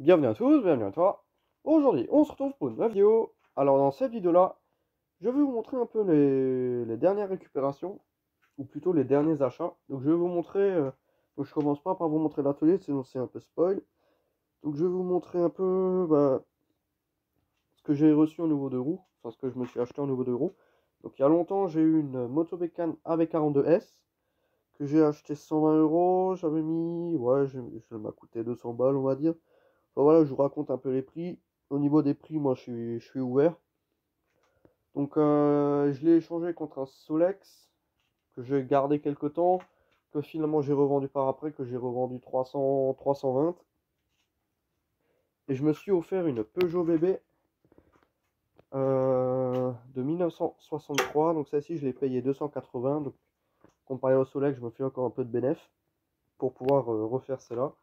Bienvenue à tous, bienvenue à toi. Aujourd'hui, on se retrouve pour une nouvelle vidéo. Alors dans cette vidéo-là, je vais vous montrer un peu les dernières récupérations, ou plutôt les derniers achats. Donc je vais vous montrer, donc je commence pas par vous montrer l'atelier, sinon c'est un peu spoil. Donc je vais vous montrer un peu ce que j'ai reçu au niveau de roues, enfin ce que je me suis acheté au niveau de roues. Donc il y a longtemps, j'ai eu une Moto Bécane AV42S, que j'ai acheté 120 euros, j'avais mis, ouais, ça m'a coûté 200 balles on va dire. Enfin, voilà, je vous raconte un peu les prix. Au niveau des prix, moi je suis ouvert. Donc je l'ai échangé contre un Solex que j'ai gardé quelques temps, que finalement j'ai revendu par après, que j'ai revendu 320. Et je me suis offert une Peugeot bébé de 1963. Donc celle-ci je l'ai payé 280. Donc comparé au Solex, je me fais encore un peu de bénéf pour pouvoir refaire celle-là.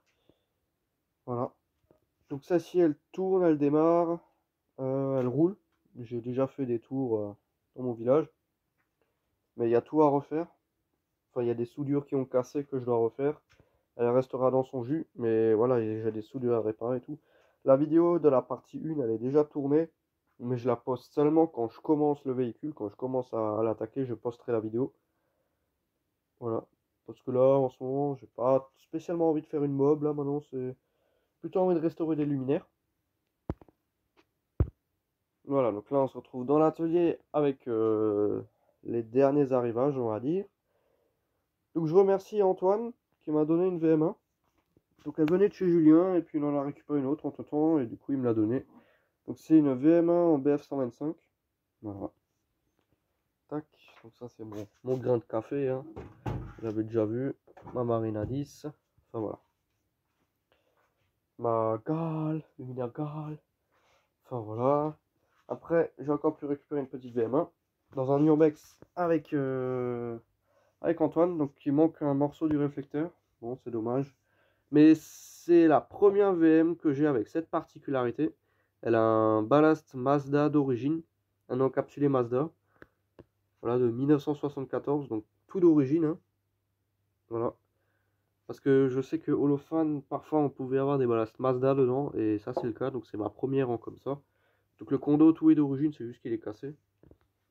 Voilà. Donc celle-ci elle tourne, elle démarre, elle roule. J'ai déjà fait des tours dans mon village. Mais il y a tout à refaire. Enfin, il y a des soudures qui ont cassé que je dois refaire. Elle restera dans son jus. Mais voilà, j'ai des soudures à réparer et tout. La vidéo de la partie 1, elle est déjà tournée. Mais je la poste seulement quand je commence le véhicule. Quand je commence à l'attaquer, je posterai la vidéo. Voilà. Parce que là, en ce moment, j'ai pas spécialement envie de faire une mob. Là, maintenant, c'est plutôt envie de restaurer des luminaires. Voilà, donc là, on se retrouve dans l'atelier avec les derniers arrivages, on va dire. Donc je remercie Antoine qui m'a donné une VM1. Donc elle venait de chez Julien et puis il en a récupéré une autre entre temps et du coup il me l'a donnée. Donc c'est une VM1 en BF125. Voilà. Tac. Donc ça c'est mon grain de café. Hein. Vous avez déjà vu. Ma Marina 10. Enfin voilà. Ma gale. Luminaire gale. Enfin voilà. Après j'ai encore pu récupérer une petite VM1 dans un Urbex avec Antoine. Donc il manque un morceau du réflecteur. Bon c'est dommage. Mais c'est la première VM que j'ai avec cette particularité. Elle a un ballast Mazda d'origine, un encapsulé Mazda, voilà, de 1974, donc tout d'origine. Hein. Voilà. Parce que je sais que Holophane, parfois on pouvait avoir des ballasts Mazda dedans, et ça c'est le cas, donc c'est ma première en comme ça. Donc le condo, tout est d'origine, c'est juste qu'il est cassé.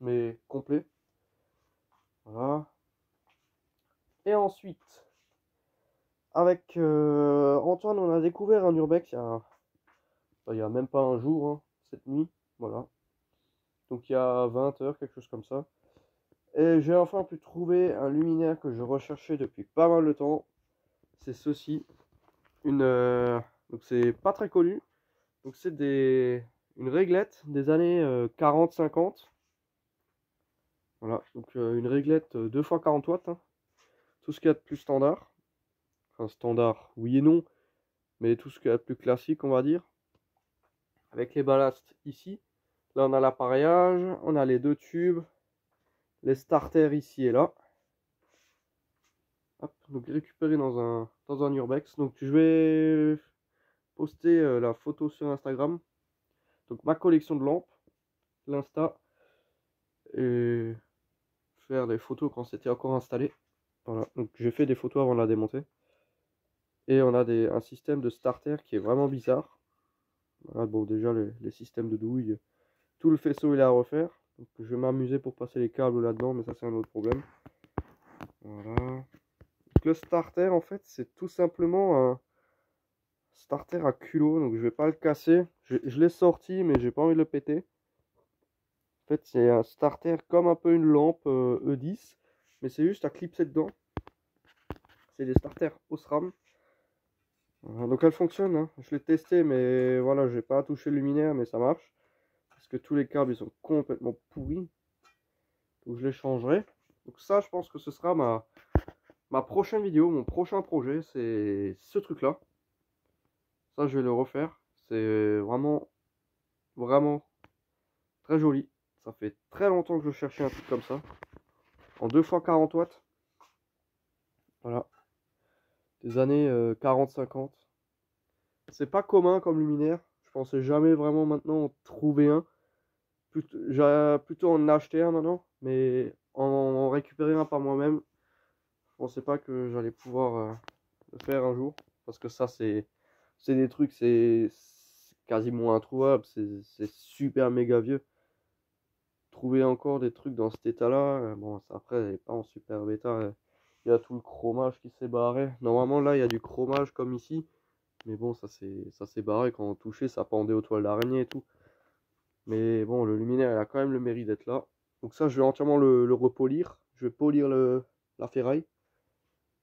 Mais complet. Voilà. Et ensuite, avec Antoine, on a découvert un Urbex il y a même pas un jour, hein, cette nuit. Voilà. Donc il y a 20 heures, quelque chose comme ça. Et j'ai enfin pu trouver un luminaire que je recherchais depuis pas mal de temps. C'est ceci. Donc c'est pas très connu. Donc c'est une réglette des années 40-50. Voilà, donc une réglette 2x40 watts. Hein. Tout ce qu'il y a de plus standard. Enfin standard, oui et non. Mais tout ce qu'il y a de plus classique, on va dire. Avec les ballasts ici. Là on a l'appareillage, on a les deux tubes. Les starters ici et là. Hop, donc récupéré dans un Urbex. Donc je vais poster la photo sur Instagram. Donc ma collection de lampes, l'Insta. Et faire des photos quand c'était encore installé. Voilà, donc j'ai fait des photos avant de la démonter. Et on a un système de starter qui est vraiment bizarre. Voilà, bon déjà les systèmes de douille. Tout le faisceau il est à refaire. Donc je vais m'amuser pour passer les câbles là-dedans, mais ça c'est un autre problème. Voilà. Donc, le starter en fait c'est tout simplement un starter à culot, donc je vais pas le casser. Je l'ai sorti, mais j'ai pas envie de le péter. En fait, c'est un starter comme un peu une lampe E10, mais c'est juste à clipser dedans. C'est des starters Osram. Voilà, donc elle fonctionne, hein. Je l'ai testé, mais voilà, j'ai pas touché le luminaire, mais ça marche. Parce que tous les câbles ils sont complètement pourris. Donc je les changerai. Donc ça, je pense que ce sera ma prochaine vidéo, mon prochain projet, c'est ce truc-là. Ça, je vais le refaire. C'est vraiment, vraiment très joli. Ça fait très longtemps que je cherchais un truc comme ça. En 2x40 watts. Voilà. Des années 40-50. C'est pas commun comme luminaire. Je pensais jamais vraiment maintenant en trouver un. Plutôt en acheter un maintenant. Mais en récupérer un par moi-même. Je pensais pas que j'allais pouvoir le faire un jour. Parce que ça, c'est C'est des trucs, c'est quasiment introuvable, c'est super méga vieux. Trouver encore des trucs dans cet état-là, bon, après, elle est pas en super bêta. Il y a tout le chromage qui s'est barré. Normalement, là, il y a du chromage comme ici. Mais bon, ça s'est barré. Quand on touchait, ça pendait aux toiles d'araignée et tout. Mais bon, le luminaire, il a quand même le mérite d'être là. Donc ça, je vais entièrement le repolir. Je vais polir la ferraille.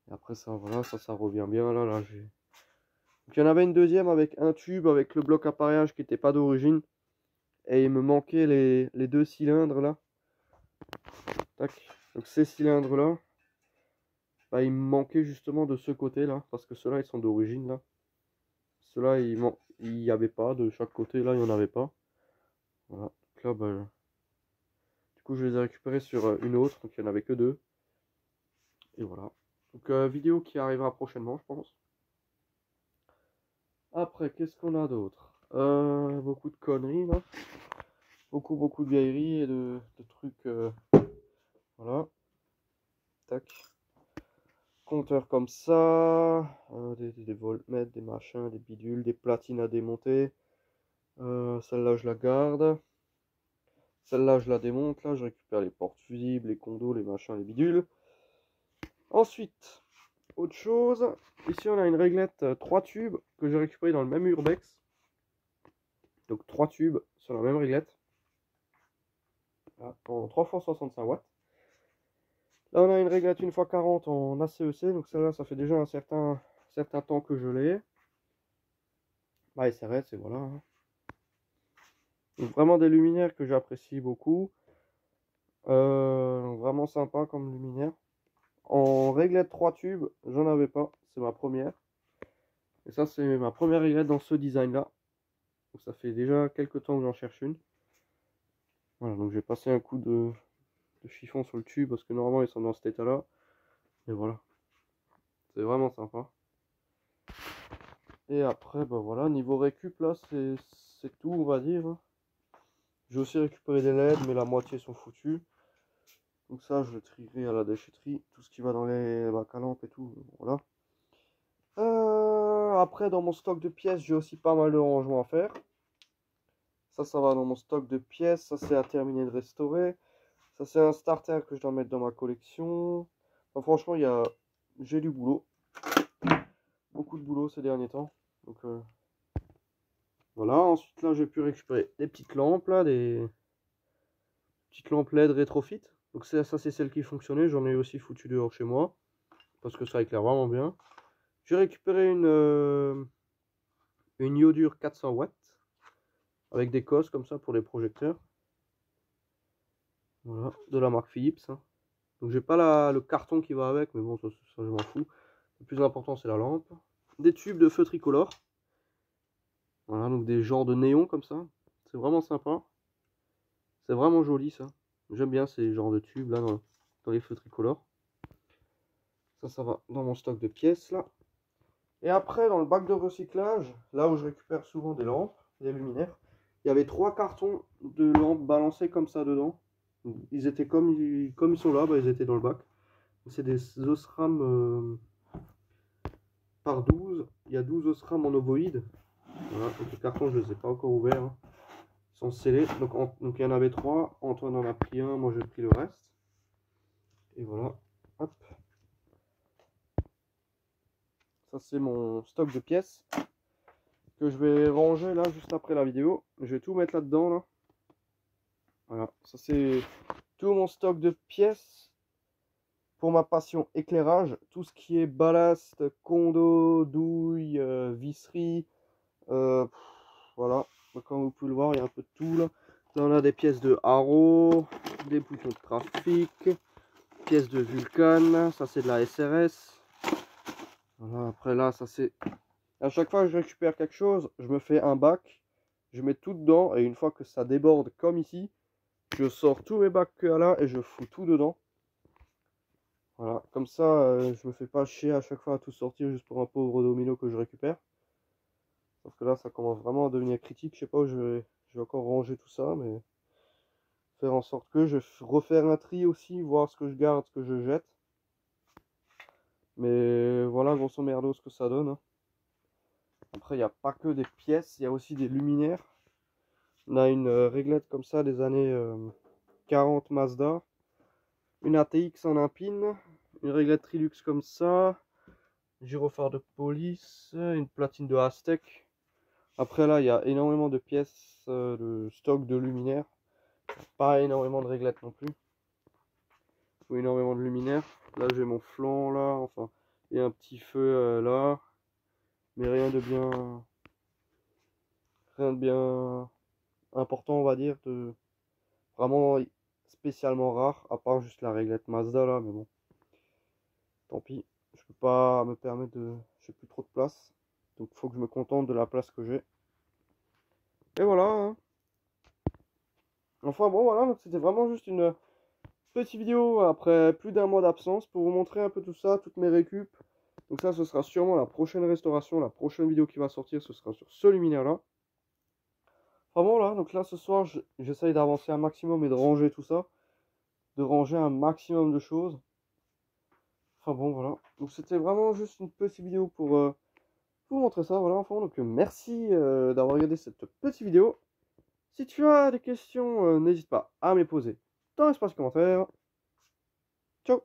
Et après, ça, voilà, ça revient bien. Là, j'ai... Donc, il y en avait une deuxième avec un tube, avec le bloc appareillage qui n'était pas d'origine. Et il me manquait les deux cylindres là. Tac. Donc ces cylindres là, bah, il me manquait justement de ce côté là. Parce que ceux-là, ils sont d'origine là. Ceux-là, il n'y avait pas. De chaque côté là, il n'y en avait pas. Voilà. Donc là, bah, du coup, je les ai récupérés sur une autre. Donc il n'y en avait que deux. Et voilà. Donc vidéo qui arrivera prochainement, je pense. Après, qu'est-ce qu'on a d'autre? Beaucoup de conneries là. Beaucoup de vieilleries et de trucs. Voilà. Tac. Compteur comme ça. Des voltmètres, des machins, des bidules, des platines à démonter. Celle-là, je la garde. Celle-là, je la démonte. Là, je récupère les portes fusibles, les condos, les machins, les bidules. Ensuite, autre chose. Ici, on a une réglette 3 tubes que j'ai récupéré dans le même urbex. Donc 3 tubes sur la même réglette. Là, en 3x65 watts. Là, on a une réglette 1x40 en ACEC. Donc celle-là, ça fait déjà un certain temps que je l'ai. Bah, SRS, et voilà. Donc, vraiment des luminaires que j'apprécie beaucoup. Vraiment sympa comme luminaire. En réglette 3 tubes, j'en avais pas. C'est ma première. Et ça, c'est ma première réglette dans ce design-là. Donc ça fait déjà quelques temps que j'en cherche une. Voilà, donc j'ai passé un coup de chiffon sur le tube parce que normalement ils sont dans cet état-là. Et voilà. C'est vraiment sympa. Et après, bah voilà, niveau récup là, c'est tout, on va dire. J'ai aussi récupéré des LED, mais la moitié sont foutus. Donc ça, je le trierai à la déchetterie. Tout ce qui va dans les bacs à lampes et tout, voilà. Après, dans mon stock de pièces, j'ai aussi pas mal de rangements à faire. Ça va dans mon stock de pièces. Ça, c'est à terminer de restaurer. Ça, c'est un starter que je dois mettre dans ma collection. Enfin, franchement, j'ai du boulot. Beaucoup de boulot ces derniers temps. Donc, voilà. Ensuite, là, j'ai pu récupérer des petites lampes, là, des petites lampes LED rétrofit. Donc, ça, c'est celle qui fonctionnait. J'en ai aussi foutu dehors chez moi. Parce que ça éclaire vraiment bien. J'ai récupéré une iodure 400 watts. Avec des cosses comme ça pour les projecteurs. Voilà, de la marque Philips. Hein. Donc j'ai pas le carton qui va avec, mais bon, ça je m'en fous. Le plus important, c'est la lampe. Des tubes de feu tricolore. Voilà, donc des genres de néons comme ça. C'est vraiment sympa. C'est vraiment joli ça. J'aime bien ces genres de tubes là dans les feux tricolores. Ça va dans mon stock de pièces là. Et après, dans le bac de recyclage, là où je récupère souvent des lampes, des luminaires, il y avait 3 cartons de lampes balancés comme ça dedans. Ils étaient comme ils sont là, bah, ils étaient dans le bac. C'est des Osram par 12. Il y a 12 Osram en ovoïde. Voilà, donc les cartons, je ne les ai pas encore ouverts. Hein. Ils sont scellés. Donc il y en avait 3. Antoine en a pris un, moi j'ai pris le reste. Et voilà. Hop. Ça c'est mon stock de pièces que je vais ranger là juste après la vidéo. Je vais tout mettre là-dedans là. Voilà, ça c'est tout mon stock de pièces pour ma passion éclairage. Tout ce qui est ballast, condo, douille, visserie. Voilà, comme vous pouvez le voir, il y a un peu de tout là. Là on a des pièces de haro, des boutons de trafic, pièces de Vulcan, ça c'est de la SRS. Voilà, après là, ça c'est... À chaque fois que je récupère quelque chose, je me fais un bac, je mets tout dedans, et une fois que ça déborde comme ici, je sors tous mes bacs qu'il y a là et je fous tout dedans. Voilà, comme ça, je me fais pas chier à chaque fois à tout sortir juste pour un pauvre domino que je récupère. Parce que là, ça commence vraiment à devenir critique. Je sais pas où je vais encore ranger tout ça, mais faire en sorte que je vais refaire un tri aussi, voir ce que je garde, ce que je jette. Mais voilà, grosso merdo, ce que ça donne. Hein. Après, il n'y a pas que des pièces, il y a aussi des luminaires. On a une réglette comme ça des années 40 Mazda. Une ATX en impine. Une réglette Trilux comme ça. Gyrophare de police. Une platine de Aztec. Après là, il y a énormément de pièces de stock de luminaires. Pas énormément de réglettes non plus. Ou énormément de luminaires. Là, j'ai mon flanc là. Enfin, et un petit feu là. Mais rien de bien important, on va dire, de vraiment spécialement rare, à part juste la réglette Mazda là, mais bon, tant pis, je peux pas me permettre de, j'ai plus trop de place, donc faut que je me contente de la place que j'ai. Et voilà, hein. Enfin bon, voilà, donc c'était vraiment juste une petite vidéo après plus d'un mois d'absence pour vous montrer un peu tout ça, toutes mes récup. Donc ça, ce sera sûrement la prochaine restauration, la prochaine vidéo qui va sortir, ce sera sur ce luminaire là. Enfin bon, là, donc là, ce soir, j'essaye d'avancer un maximum et de ranger tout ça. De ranger un maximum de choses. Enfin bon, voilà. Donc c'était vraiment juste une petite vidéo pour vous montrer ça. Voilà, enfin, donc merci d'avoir regardé cette petite vidéo. Si tu as des questions, n'hésite pas à me les poser dans l'espace commentaire. Ciao!